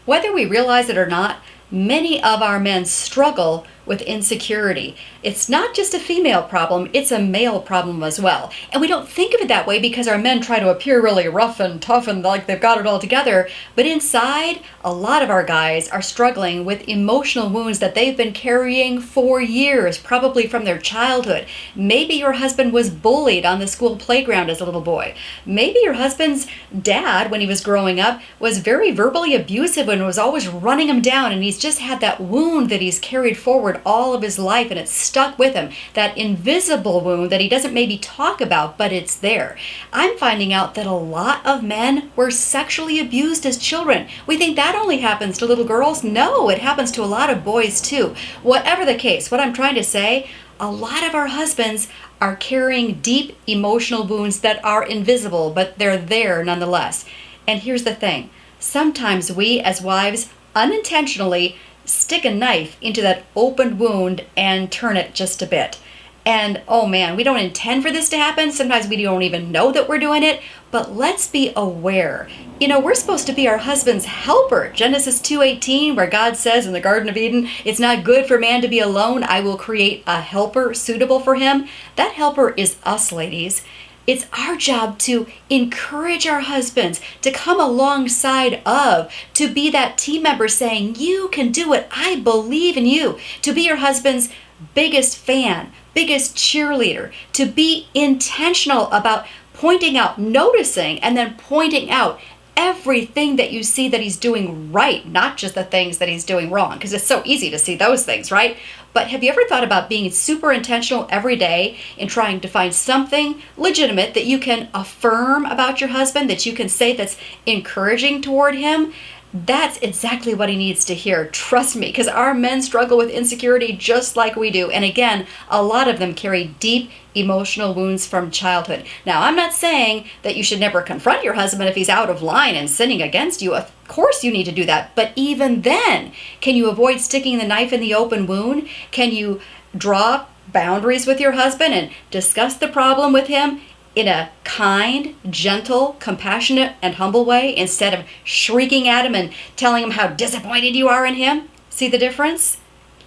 Whether we realize it or not, many of our men struggle with insecurity. It's not just a female problem, it's a male problem as well. And we don't think of it that way because our men try to appear really rough and tough and like they've got it all together. But inside, a lot of our guys are struggling with emotional wounds that they've been carrying for years, probably from their childhood. Maybe your husband was bullied on the school playground as a little boy. Maybe your husband's dad, when he was growing up, was very verbally abusive and was always running him down, and he's just had that wound that he's carried forward all of his life, and it's stuck with him. That invisible wound that he doesn't maybe talk about, but it's there. I'm finding out that a lot of men were sexually abused as children. We think that only happens to little girls. No, it happens to a lot of boys too. Whatever the case, what I'm trying to say, a lot of our husbands are carrying deep emotional wounds that are invisible, but they're there nonetheless. And here's the thing. Sometimes we as wives unintentionally stick a knife into that open wound and turn it just a bit. And oh man, we don't intend for this to happen. Sometimes we don't even know that we're doing it, but let's be aware. You know, we're supposed to be our husband's helper. Genesis 2:18, where God says in the Garden of Eden, it's not good for man to be alone. I will create a helper suitable for him. That helper is us, ladies. It's our job to encourage our husbands, to come alongside of, to be that team member saying, you can do it, I believe in you, to be your husband's biggest fan, biggest cheerleader, to be intentional about pointing out, noticing, and then pointing out everything that you see that he's doing right, not just the things that he's doing wrong, because it's so easy to see those things, right? But have you ever thought about being super intentional every day in trying to find something legitimate that you can affirm about your husband, that you can say that's encouraging toward him? That's exactly what he needs to hear. Trust me, because our men struggle with insecurity just like we do. And again, a lot of them carry deep emotional wounds from childhood. Now, I'm not saying that you should never confront your husband if he's out of line and sinning against you. Of course you need to do that. But even then, can you avoid sticking the knife in the open wound? Can you draw boundaries with your husband and discuss the problem with him in a kind, gentle, compassionate, and humble way instead of shrieking at him and telling him how disappointed you are in him? See the difference?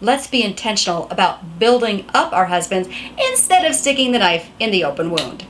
Let's be intentional about building up our husbands instead of sticking the knife in the open wound.